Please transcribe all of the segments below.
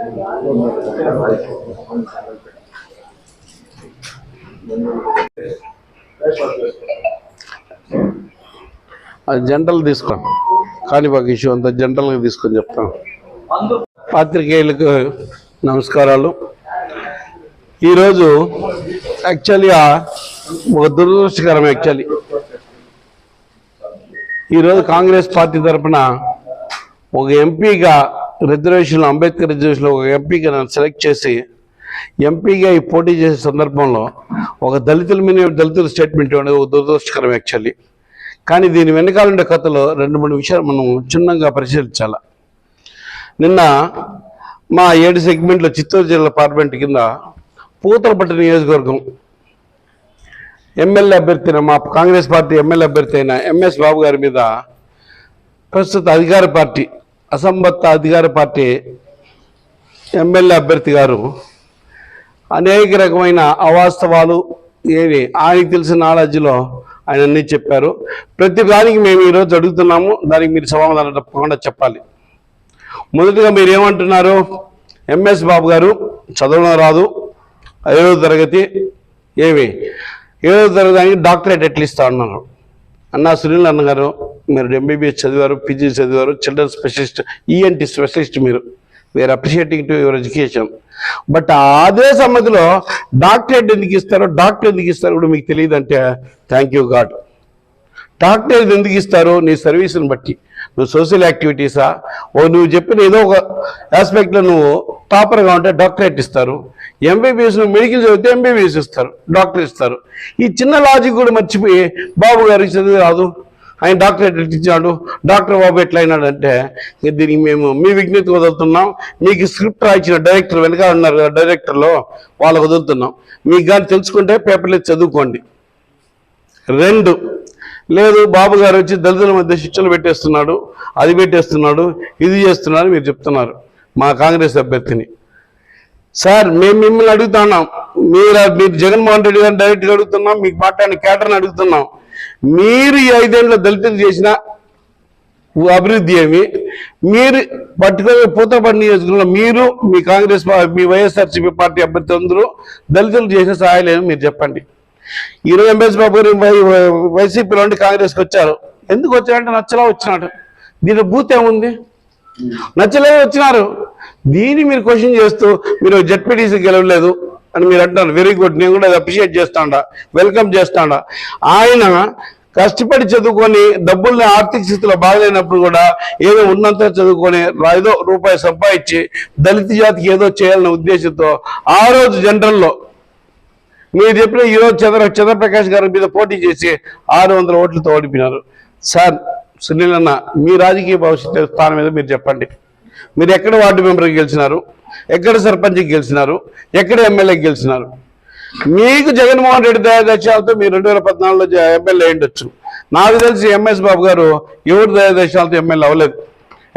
అది జనరల్ తీసుకో కానీ ఒక ఇష్యూ అంతా జనరల్గా తీసుకొని చెప్తాం. పాత్రికేయులకు నమస్కారాలు. ఈరోజు యాక్చువల్గా ఒక దురదృష్టకరం. ఈరోజు కాంగ్రెస్ పార్టీ తరఫున ఒక ఎంపీగా రిజర్వేషన్లో, అంబేద్కర్ రిజర్వేషన్లో ఒక ఎంపీగా నన్ను సెలెక్ట్ చేసి ఎంపీగా ఈ పోటీ చేసే సందర్భంలో ఒక దళితుల స్టేట్మెంట్ అనేది ఒక దురదృష్టకరం యాక్చువల్లీ. కానీ దీని వెనకాల ఉండే కథలో 2-3 విషయాలు మనం క్షుణ్ణంగా పరిశీలించాలి. నిన్న మా 7 సెగ్మెంట్లో చిత్తూరు జిల్లా పార్లమెంట్ కింద పూతలపట్టు నియోజకవర్గం ఎమ్మెల్యే అభ్యర్థి అయిన, మా కాంగ్రెస్ పార్టీ ఎమ్మెల్యే అభ్యర్థి అయిన ఎంఎస్ బాబు గారి మీద ప్రస్తుత అసంబద్ధ అధికార పార్టీ ఎమ్మెల్యే అభ్యర్థి గారు అనేక రకమైన అవాస్తవాలు ఆయనకి తెలిసిన నాలెడ్జ్లో ఆయన అన్నీ చెప్పారు. ప్రతి దానికి మేము ఈరోజు అడుగుతున్నాము, దానికి మీరు సమాధానం తప్పకుండా చెప్పాలి. మొదటిగా మీరు ఏమంటున్నారు? ఎంఎస్ బాబు గారు చదవడం రాదు, 5వ తరగతి 7వ తరగతి డాక్టరేట్ ఎట్లా ఇస్తా అన్నారు. అన్నా సునీల్ అన్న గారు, మీరు ఎంబీబీఎస్ చదివారు, పీజీ చదివారు, చిల్డ్రన్ స్పెషలిస్ట్, ఈఎన్టీ స్పెషలిస్ట్. మీరు we're appreciating to your education. But అదే సమయంలో డాక్టరేట్ ఎందుకు ఇస్తారో కూడా మీకు తెలియదంటే థ్యాంక్ యూ గాడ్. డాక్టరేట్ ఎందుకు ఇస్తారు? నీ సర్వీస్ని బట్టి. నువ్వు సోషల్ యాక్టివిటీసా, నువ్వు చెప్పిన ఏదో ఒక ఆస్పెక్ట్లో నువ్వు టాపర్గా ఉంటే డాక్టరేట్ ఇస్తారు. ఎంబీబీఎస్ నువ్వు మెడికల్ చదివితే ఎంబీబీఎస్ ఇస్తారు, డాక్టర్ ఇస్తారు. ఈ చిన్న లాజిక్ కూడా మర్చిపోయి బాబు గారికి చదివి రాదు, ఆయన డాక్టరేట్ ఇచ్చాడు, డాక్టర్ బాబు ఎట్లా అయినాడంటే దీనికి మేము మీ విజ్ఞప్తి వదులుతున్నాం. మీకు స్క్రిప్ట్ రాయించిన డైరెక్టర్ వెనక ఉన్నారు కదా, డైరెక్టర్లో వాళ్ళకు వదులుతున్నాం. మీకు కానీ తెలుసుకుంటే పేపర్లో చదువుకోండి. 2, లేదు బాబు గారు వచ్చి దళితుల మధ్య శిక్షలు పెట్టేస్తున్నాడు, అది పెట్టేస్తున్నాడు, ఇది చేస్తున్నాడు మీరు చెప్తున్నారు మా కాంగ్రెస్ అభ్యర్థిని. సార్ మేము మిమ్మల్ని అడుగుతున్నాం, మీరు జగన్మోహన్ రెడ్డి గారిని డైరెక్ట్గా అడుగుతున్నాం, మీకు మాట్లాడిన క్యాటర్ని అడుగుతున్నాం. మీరు ఈ 5 ఏళ్ళలో దళితులు చేసిన అభివృద్ధి ఏమి? మీరు పర్టికులర్ పూతలపట్టు నియోజకవర్గంలో మీరు మీ వైఎస్ఆర్సీపీ పార్టీ అభ్యర్థి అందరూ దళితులు చేసిన సహాయాలు ఏమి మీరు చెప్పండి. ఈరోజు ఎంఎస్ బాబు గారు వైసీపీలో ఉండి కాంగ్రెస్కి వచ్చారు. ఎందుకు వచ్చారంటే నచ్చలా వచ్చినాడు. దీని బూత్ ఏముంది? నచ్చలే వచ్చినారు. దీన్ని మీరు క్వశ్చన్ చేస్తూ మీరు జెడ్పీటీసీ గెలవలేదు అని మీరు అంటున్నారు. వెరీ గుడ్, నేను కూడా అప్రిషియేట్ చేస్తాడా, వెల్కమ్ చేస్తాడా. ఆయన కష్టపడి చదువుకొని డబ్బుల్ని ఆర్థిక స్థితిలో బాగలేనప్పుడు కూడా ఏదో ఉన్నంత చదువుకొని ఏదో రూపాయి సంపాదించి దళిత జాతికి ఏదో చేయాలనే ఉద్దేశంతో ఆ రోజు జనరల్లో మీరు చెప్పిన ఈరోజు చంద్రప్రకాష్ గారి మీద పోటీ చేసి 600 ఓట్లతో ఓడిపోయినారు. సార్ సునీల్ అన్న, మీ రాజకీయ భవిష్యత్తు స్థానం మీద మీరు చెప్పండి. మీరు ఎక్కడ వార్డు మెంబర్కి గెలిచినారు, ఎక్కడ సర్పంచ్కి గెలిచినారు, ఎక్కడ ఎమ్మెల్యేకి గెలిచినారు? మీకు జగన్మోహన్ రెడ్డి దయాదశాలతో మీరు 2014లో ఎమ్మెల్యే అయ్యుండొచ్చు. నాకు తెలిసి ఎంఎస్ బాబు గారు ఎవరి దయాదశాలతో ఎమ్మెల్యే అవ్వలేదు.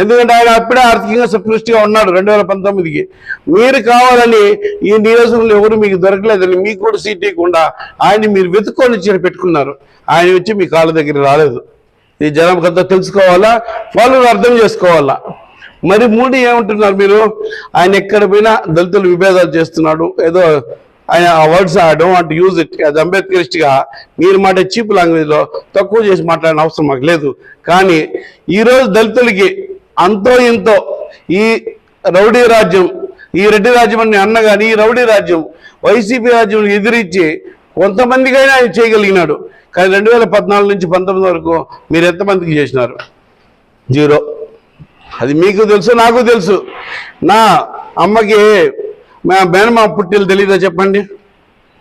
ఎందుకంటే ఆయన అప్పుడే ఆర్థికంగా సంతృష్టిగా ఉన్నాడు 2019కి. మీరు కావాలని ఈ నియోజకవర్గంలో ఎవరు మీకు దొరకలేదని మీకు కూడా సీట్ ఇవ్వకుండా ఆయన్ని మీరు వెతుక్కొని పెట్టుకున్నారు. ఆయన వచ్చి మీ కాళ్ళ దగ్గర రాలేదు. ఈ జనంకంతా తెలుసుకోవాలా, వాళ్ళు అర్థం చేసుకోవాలా. మరి 3 ఏమంటున్నారు మీరు? ఆయన ఎక్కడ పోయినా దళితులు విభేదాలు చేస్తున్నాడు, ఏదో ఆయన words I don't want use it అది అంబేద్కరిస్ట్గా మీరు మాట చీప్ లాంగ్వేజ్లో తక్కువ చేసి మాట్లాడిన అవసరం మాకు లేదు. కానీ ఈరోజు దళితులకి అంతో ఇంతో ఈ రౌడీ రాజ్యం, ఈ రెడ్డి రాజ్యం అని అన్న కానీ ఈ రౌడీ రాజ్యం వైసీపీ రాజ్యం ఎదిరించి కొంతమందికైనా ఆయన చేయగలిగినాడు. కానీ 2014 నుంచి 19 వరకు మీరు ఎంతమందికి చేసినారు? 0. అది మీకు తెలుసు, నాకు తెలుసు. నా అమ్మకి మేనమా పుట్టిలు తెలీదా చెప్పండి?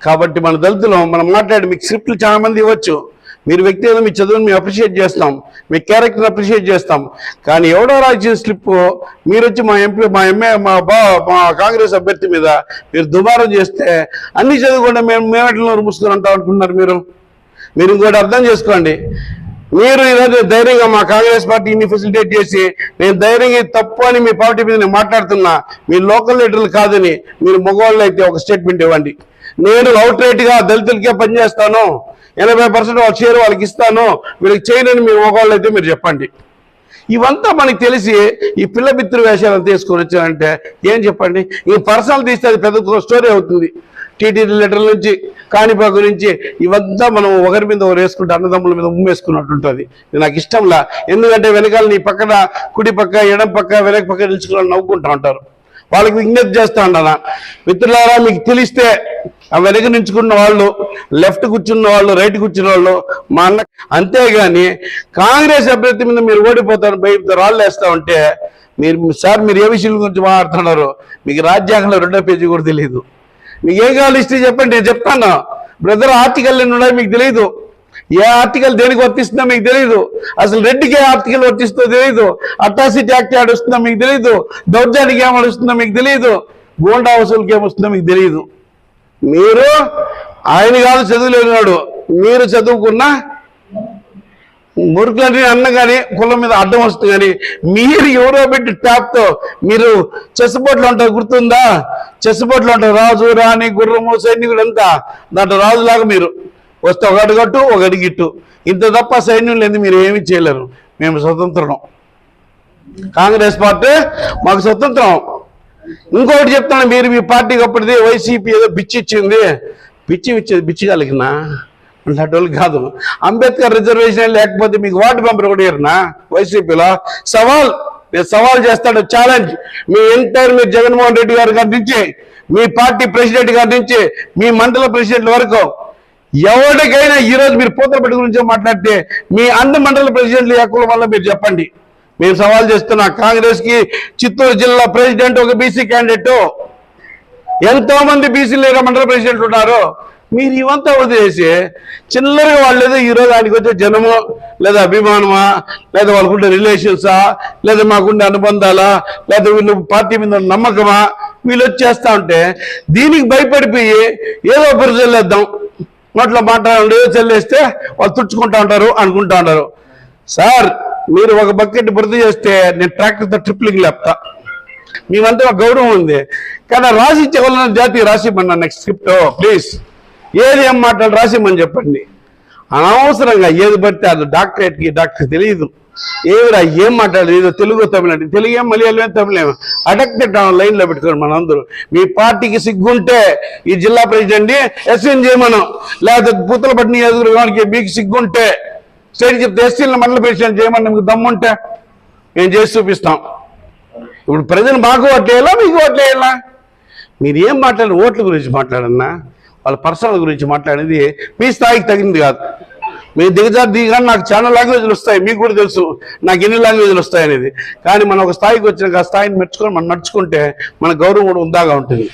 కాబట్టి మన దళితులు మనం మాట్లాడి మీకు స్క్రిప్ట్లు చాలా మంది ఇవ్వచ్చు. మీరు వ్యక్తిగతంగా మీ చదువుని మేము అప్రిషియేట్ చేస్తాం, మీ క్యారెక్టర్ని అప్రిషియేట్ చేస్తాం. కానీ ఎవడో రాజకీయ స్లిప్ మీరు వచ్చి మా కాంగ్రెస్ అభ్యర్థి మీద మీరు దుమారం చేస్తే అన్ని చదువుకుంటే మేమెట్లలో మూసుకొని అంటాం అనుకుంటున్నారు మీరు ఇంకోటి అర్థం చేసుకోండి. మీరు ఈరోజు ధైర్యంగా మా కాంగ్రెస్ పార్టీని ఫెసిలిటేట్ చేసి నేను ధైర్యంగా తప్పు అని మీ పార్టీ మీద నేను మాట్లాడుతున్నా, మీ లోకల్ లీడర్లు కాదని మీరు మగవాళ్ళు అయితే ఒక స్టేట్మెంట్ ఇవ్వండి. నేను అవుట్ రైట్గా దళితులకే పనిచేస్తాను, 80% వాళ్ళ షేర్ వాళ్ళకి ఇస్తాను, వీళ్ళకి చేయనని మీ మగవాళ్ళు అయితే మీరు చెప్పండి. ఇవంతా మనకి తెలిసి ఈ పిల్ల బిత్తురు వేషాలను తీసుకొని వచ్చారంటే ఏం చెప్పండి? ఈ పర్సనల్ తీస్తే అది పెద్ద స్టోరీ అవుతుంది. టీటీడీ లెటర్ల నుంచి కాణిపాక గురించి ఇవంతా మనం ఒకరి మీద ఒకరు వేసుకుంటే అన్నదమ్ముల మీద ఉమ్మేసుకున్నట్టు ఉంటుంది. ఇది నాకు ఇష్టంలా. ఎందుకంటే వెనకాల నీ పక్కన కుడి పక్క ఎడం పక్క వెనక పక్క నిలుచుకుని నవ్వుకుంటూ ఉంటారు. వాళ్ళకి విజ్ఞప్తి చేస్తా ఉంటాను, మిత్రులారా, మీకు తెలిస్తే ఆ వెనక నించుకున్న వాళ్ళు, లెఫ్ట్ కూర్చున్న వాళ్ళు, రైట్ కూర్చున్న వాళ్ళు మా అన్న. అంతేగాని కాంగ్రెస్ అభ్యర్థి మీద మీరు ఓడిపోతారు బయట రాళ్ళు వేస్తా ఉంటే మీరు ఏ విషయం గురించి మాట్లాడుతున్నారు? మీకు రాజ్యాంగంలో 2వ పేజీ కూడా తెలియదు. మీకు ఏం కావాలి హిస్టరీ చెప్పండి, నేను చెప్తాను. బ్రదర్, ఆర్టికల్ ఎన్ని ఉన్నాయో మీకు తెలియదు. ఏ ఆర్టికల్ దేనికి వర్తిస్తుందో మీకు తెలియదు. అసలు రెడ్డికి ఏ ఆర్టికల్ వర్తిస్తుందో తెలియదు. అట్రాసిటీ యాక్ట్ యాడ్ వస్తుందో మీకు తెలియదు. దౌర్జానికి ఏం వస్తుందో మీకు తెలియదు. గోండా వసూలుకి ఏమొస్తుందో మీకు తెలియదు. మీరు ఆయన కాదు చదువులేనివాడు, మీరు చదువుకున్న మురుకులని అన్న కానీ కులం మీద అడ్డం వస్తుంది. కానీ మీరు ఎవరో పెట్టి ట్యాప్తో మీరు చెస్ బోర్డులో ఉంటారు, గుర్తుందా? చెస్ బోర్డులో ఉంటారు రాజు, రాణి, గుర్రము, సైనికుడు అంతా. దాంట్లో రాజులాగా మీరు వస్తే ఒక అడుగట్టు ఒక అడిగిట్టు, ఇంత తప్ప సైన్యం లేదు, మీరు ఏమీ చేయలేరు. మేము స్వతంత్రం, కాంగ్రెస్ పార్టీ మాకు స్వతంత్రం. ఇంకొకటి చెప్తాను, మీరు మీ పార్టీకి అప్పటిది వైసీపీ ఏదో బిచ్చి ఇచ్చింది. బిచ్చి ఇచ్చేది బిచ్చి కలిగినా అలాంటి వాళ్ళు కాదు. అంబేద్కర్ రిజర్వేషన్ లేకపోతే మీకు వార్డు మెంబర్ కూడా ఇరనా వైసీపీలో? నేను సవాల్ చేస్తాడు, ఛాలెంజ్. మీ ఎంటైర్ మీరు జగన్మోహన్ రెడ్డి గారి నుంచి, మీ పార్టీ ప్రెసిడెంట్ గారి నుంచి, మీ మండల ప్రెసిడెంట్ వరకు ఎవరికైనా ఈరోజు మీరు పూతలపట్టు గురించి మాట్లాడితే మీ అన్ని మండల ప్రెసిడెంట్లు ఎక్కువ వల్ల మీరు చెప్పండి. మేము సవాల్ చేస్తున్నా. కాంగ్రెస్ కి చిత్తూరు జిల్లా ప్రెసిడెంట్ ఒక బీసీ క్యాండిడేట్, ఎంతో మంది బీసీ లేదా మండల ప్రెసిడెంట్ ఉన్నారు. మీరు ఇవంతా వదిలేసి చిల్లరగా వాళ్ళు ఏదో ఈరోజు ఆయనకు వచ్చే జనము లేదా అభిమానమా లేదా వాళ్ళకుండే రిలేషన్సా లేదా మాకుండే అనుబంధాలా లేదా వీళ్ళు పార్టీ మీద నమ్మకమా వీళ్ళు వచ్చేస్తా ఉంటే దీనికి భయపడిపోయి ఏదో బురజల్లేద్దాం, నోట్లో మాట్లాడండి, చెల్లేస్తే వాళ్ళు తుడుచుకుంటా ఉంటారు అనుకుంటా ఉంటారు. సార్, మీరు ఒక బకెట్ బురద చేస్తే నేను ట్రాక్టర్తో ట్రిప్లింగ్ లేపుతా. మేమంతా ఒక గౌరవం ఉంది. కానీ రాసిచ్చే వాళ్ళని జాతీయ రాసిమ్మన్నా నెక్స్ట్ స్క్రిప్ట్ ప్లీజ్. ఏది ఏం మాట్లాడు రాసిమ్మని చెప్పండి. అనవసరంగా ఏది పడితే అది డాక్టరేట్కి డాక్టర్ తెలియదు. ఏమిరా ఏం మాట్లాడలేదు, తెలుగు తమిళ అంటే తెలుగు ఏం మలయాళం తమిళేమో అడక్టెడ్ లైన్లో పెట్టుకోండి. మనందరూ మీ పార్టీకి సిగ్గుంటే ఈ జిల్లా ప్రెసిడెంట్ని ఎస్ఎన్ చేయమను, లేకపోతే పూతలపట్టు నియోజకవర్గానికి మీకు సిగ్గుంటే స్టేట్ చెప్తే ఎస్సీలను మండల ప్రెసిడెంట్ చేయమని మీకు దమ్ముంటే మేము చేసి చూపిస్తాం. ఇప్పుడు ప్రజలు మాకు ఓట్లేయాలా మీకు ఓట్లేయాలా? మీరు ఏం మాట్లాడారు? ఓట్ల గురించి మాట్లాడన్నా, వాళ్ళ పర్సనల్ గురించి మాట్లాడేది మీ స్థాయికి తగింది కాదు. మీరు దిగజారు నాకు చాలా లాంగ్వేజ్లు వస్తాయి, మీకు కూడా తెలుసు నాకు ఎన్ని లాంగ్వేజ్లు వస్తాయి అనేది. కానీ మనం ఒక స్థాయికి వచ్చినాక ఆ స్థాయిని మెచ్చుకొని మనం నడుచుకుంటే మన గౌరవం కూడా ఉందాగా ఉంటుంది.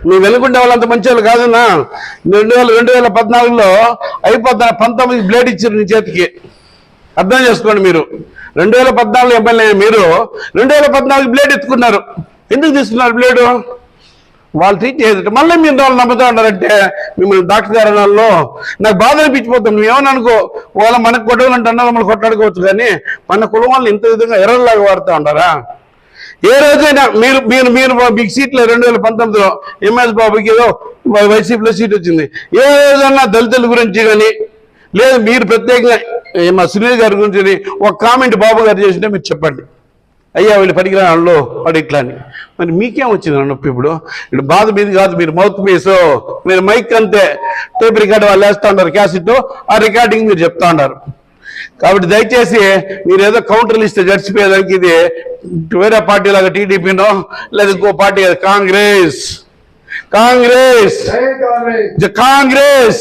మీ వెనుకుండే వాళ్ళంత మంచి వాళ్ళు కాదన్నా. 2014లో అయిపోతా 19 బ్లేడ్ ఇచ్చారు నీ చేతికి. అర్థం చేసుకోండి. మీరు 2014 ఎమ్మెల్యే, మీరు 2014 బ్లేడ్ ఎత్తుకున్నారు. ఎందుకు తీసుకున్నారు బ్లేడు? వాళ్ళు ట్రీట్ చేసేట మళ్ళీ మీరు వాళ్ళు నమ్ముతా ఉన్నారంటే మిమ్మల్ని డాక్టర్ గారు అన్నాల్లో నాకు బాధ అనిపించిపోతాం. నువ్వేమని అనుకో, వాళ్ళ మనకు కొట్టవాళ్ళు అంటే అన్నా మమ్మల్ని కొట్లాడుకోవచ్చు, కానీ మన కులం వాళ్ళని ఇంత విధంగా ఎర్రలాగా వాడుతూ ఉంటారా? ఏ రోజైనా మీరు మీరు మీరు మీకు సీట్లు 2019లో ఎంఎస్ బాబుకి ఏదో వైసీపీలో సీట్ వచ్చింది. ఏ రోజన్నా దళితుల గురించి కానీ లేదు మీరు ప్రత్యేకంగా మా సునీల్ గారి గురించి ఒక కామెంట్ బాబు గారు చేసింటే మీరు చెప్పండి, అయ్యా వీళ్ళు పనికిరా వాళ్ళు వాడు ఇట్లా అని. మరి మీకేం వచ్చింది నొప్పి? ఇప్పుడు బాధ మీది కాదు, మీరు మౌత్ పీస్, మీరు మైక్ అంతే, టేప్ రికార్డు వాళ్ళు వేస్తూ ఉన్నారు క్యాసెట్, ఆ రికార్డింగ్ మీరు చెప్తా ఉన్నారు. కాబట్టి దయచేసి మీరు ఏదో కౌంటర్లు ఇస్తే జడిచిపోయేదానికి ఇది వేరే పార్టీ లాగా టీడీపీనో లేదా ఇంకో పార్టీ కాంగ్రెస్ కాంగ్రెస్ కాంగ్రెస్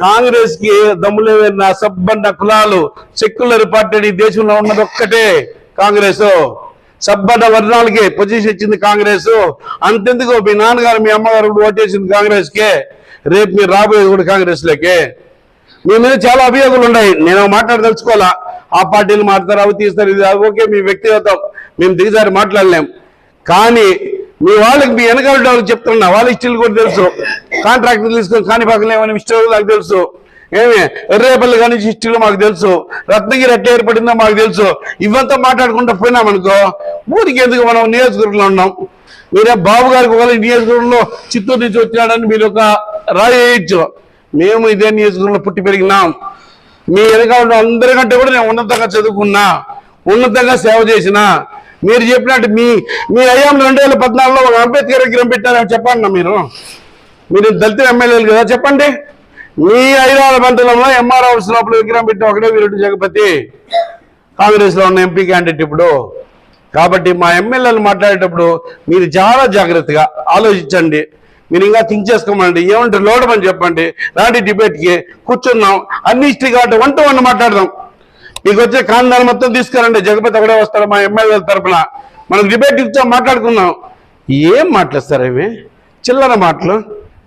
కాంగ్రెస్ కి దమ్ములేవన్న సబ్బన్న కులాలు సెక్యులర్ పార్టీ ఈ దేశంలో ఉన్నది ఒక్కటే కాంగ్రెస్. సబ్బన్న వర్ణాలకి పొజిషన్ ఇచ్చింది కాంగ్రెస్. అంతెందుకు మీ నాన్నగారు మీ అమ్మగారు కూడా ఓటేసింది కాంగ్రెస్ కే. రేపు మీరు రాబోయేది కూడా కాంగ్రెస్ లోకే. మీ మీద చాలా అభియోగాలు ఉన్నాయి, నేను మాట్లాడదలుచుకోవాలా. ఆ పార్టీలు మాట్లాడతారు, అవి తీస్తారు, ఇది ఓకే మీ వ్యక్తిగతం, మేము దిగజారి మాట్లాడలేం. కానీ మీ వాళ్ళకి మీ వెనకాల వాళ్ళకి చెప్తున్నా, వాళ్ళ ఇష్టాలు కూడా తెలుసు. కాంట్రాక్టర్ తీసుకొని కాణిపాకం ఏమని ఇష్టాలు నాకు తెలుసు, ఏమి ఎర్రేపల్లి కానీ ఇష్టాలు మాకు తెలుసు, రత్నగిరి ఎట్లా ఏర్పడిందో మాకు తెలుసు. ఇవంతా మాట్లాడుకుంటూ పోయినామనుకో ఊరికి ఎందుకు మనం నియోజకవర్గంలో ఉన్నాం. మీరే బాబు గారికి ఒకవేళ నియోజకవర్గంలో చిత్తూరు నుంచి వచ్చినాడని మీరు ఒక రాయి వేయచ్చు. మేము ఇదే నియోజకవర్గంలో పుట్టి పెరిగినాం. మీ వెనక ఉన్న అందరికంటే కూడా నేను ఉన్నతంగా చదువుకున్నా, ఉన్నతంగా సేవ చేసిన. మీరు చెప్పినట్టు మీ అయ్యాంలో 2014లో ఒక అంబేద్కర్ విగ్రహం పెట్టారని చెప్పండి. మీరు దళిత ఎమ్మెల్యేలు కదా, చెప్పండి. మీ హైదరాబాద్ మండలంలో ఎంఆర్ హౌస్ లోపల విగ్రహం పెట్టి ఒకటే వీరెడ్డి జగపతి కాంగ్రెస్లో ఉన్న ఎంపీ క్యాండిడేట్ ఇప్పుడు. కాబట్టి మా ఎమ్మెల్యేలు మాట్లాడేటప్పుడు మీరు చాలా జాగ్రత్తగా ఆలోచించండి. మీరు ఇంకా థింక్ చేసుకోమండి, ఏమంటే లోడమని చెప్పండి. రాండి డిబేట్కి కూర్చున్నాం, అన్ని హిస్టరీ కాబట్టి 1 to 1 మాట్లాడదాం. మీకు వచ్చే కాందాలు మొత్తం తీసుకురండి, జగపతి ఒకడే వస్తాడు మా ఎమ్మెల్యేల తరఫున. మనకు డిబేట్ ఇచ్చా మాట్లాడుకుందాం. ఏం మాట్లాడతారు అవి చిల్లర మాటలు.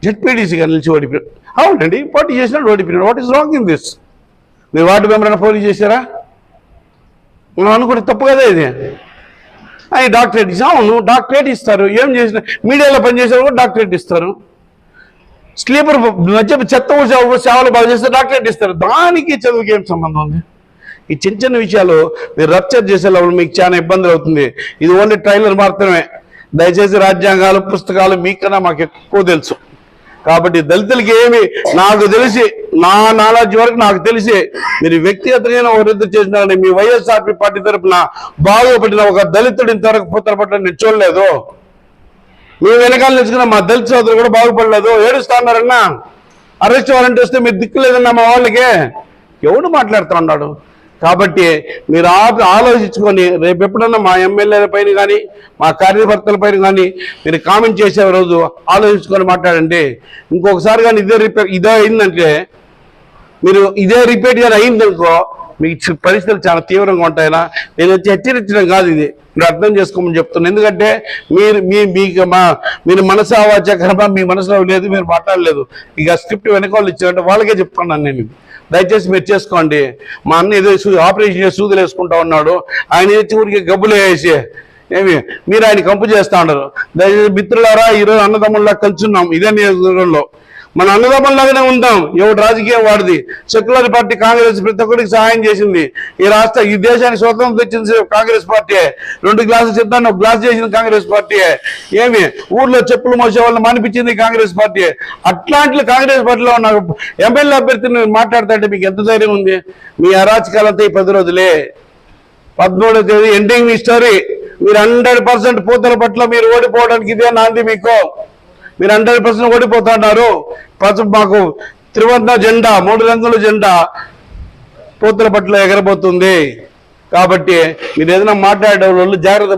జెడ్పీటీసీగా నిలిచి ఓడిపోయాడు. అవునండి, పోటీ చేసినాడు, ఓడిపోయినాడు. What is wrong in this? మీరు వార్డు మెంబర్ని పోటీ చేశారా? మనం అనుకుంటే తప్పు కదా ఇది. అది డాక్టరేట్ అవును, డాక్టరేట్ ఇస్తారు. ఏం చేసిన మీడియాలో పనిచేసారు కూడా డాక్టరేట్ ఇస్తారు. స్లీపర్ మధ్య చెత్త సేవలు బాగా చేస్తే డాక్టరేట్ ఇస్తారు. దానికి చదువుకి ఏం సంబంధం ఉంది? ఈ చిన్న చిన్న విషయాలు మీరు రప్చర్ చేసేటప్పుడు మీకు చాలా ఇబ్బందులు అవుతుంది. ఇది ఓన్లీ ట్రైలర్ మాత్రమే. దయచేసి రాజ్యాంగాలు పుస్తకాలు మీకన్నా మాకు ఎక్కువ తెలుసు. కాబట్టి దళితులకి ఏమి నాకు తెలిసి, నా నాలెడ్జ్ వరకు నాకు తెలిసి, మీరు వ్యక్తిగతంగా వృద్ధి చేసినారని మీ వైఎస్ఆర్పీ పార్టీ తరఫున బాగుపడిన ఒక దళితుడు ఇంతవరకు పూతరపట్ల నేను చూడలేదు. మీ వెనకాల నిలుచుకున్న మా దళిత సోదరులు కూడా బాగుపడలేదు. ఏడుస్తా ఉన్నారన్నా, అరెస్ట్ వారెంట్ వస్తే మీరు దిక్కులేదన్నా మా వాళ్ళకి. ఎవడు మాట్లాడుతూ ఉన్నాడు? కాబట్టి మీరు ఆలోచించుకొని రేపు ఎప్పుడన్నా మా ఎమ్మెల్యేల పైన కానీ మా కార్యకర్తల పైన కానీ మీరు కామెంట్ చేసే రోజు ఆలోచించుకొని మాట్లాడండి. ఇంకొకసారి కానీ ఇదే అయిందంటే, మీరు ఇదే రిపీట్ కానీ అయిందనుకో మీకు పరిస్థితులు చాలా తీవ్రంగా ఉంటాయినా. నేను వచ్చి హెచ్చరించడం కాదు, ఇది మీరు అర్థం చేసుకోమని చెప్తున్నాను. ఎందుకంటే మీరు మనసు ఆవాచకరమా మీ మనసులో లేదు, మీరు మాట్లాడలేదు. ఇక స్క్రిప్ట్ వెనకాల ఇచ్చారంటే వాళ్ళకే చెప్తున్నాను నేను. దయచేసి మీరు చేసుకోండి. మా అన్న ఏదో ఆపరేషన్ చేసి సూదులు వేసుకుంటా ఉన్నాడు, ఆయన తెచ్చి ఊరికి గబ్బులు వేసి మీరు ఆయన కంపు చేస్తూ ఉన్నారు. దయచేసి మిత్రులారా, ఈరోజు అన్నదమ్ముల్లా కలుసున్నాం ఇదే నియోజకవర్గంలో. మన అన్నదమ్ముల్లాగానే ఉందాం. ఎవడు రాజకీయం వాడిది. సెక్యులర్ పార్టీ కాంగ్రెస్ ప్రతి ఒక్కరికి సహాయం చేసింది. ఈ దేశానికి స్వతంత్రం తెచ్చింది కాంగ్రెస్ పార్టీ. 2 గ్లాసులు చెప్తాను, 1 గ్లాస్ చేసింది కాంగ్రెస్ పార్టీ. ఊర్లో చెప్పులు మోసే వాళ్ళని మానిపించింది కాంగ్రెస్ పార్టీ. అట్లాంటి కాంగ్రెస్ పార్టీలో ఉన్న ఎమ్మెల్యే అభ్యర్థిని మాట్లాడుతుంటే మీకు ఎంత ధైర్యం ఉంది? మీ అరాచకాలంతా ఈ 10 రోజులే. 13వ తేదీ ఎండింగ్ మీ స్టోరీ. మీరు 100% పూతలపట్ల మీరు ఓడిపోవడానికి ఇదే నాంది మీకు. మీరు 100% ఓడిపోతున్నారు. మాకు త్రివర్ణ జెండా, 3 రంగుల జెండా పూతలపట్ల ఎగరబోతుంది. కాబట్టి మీరు ఏదైనా మాట్లాడే వాళ్ళు జాగ్రత్త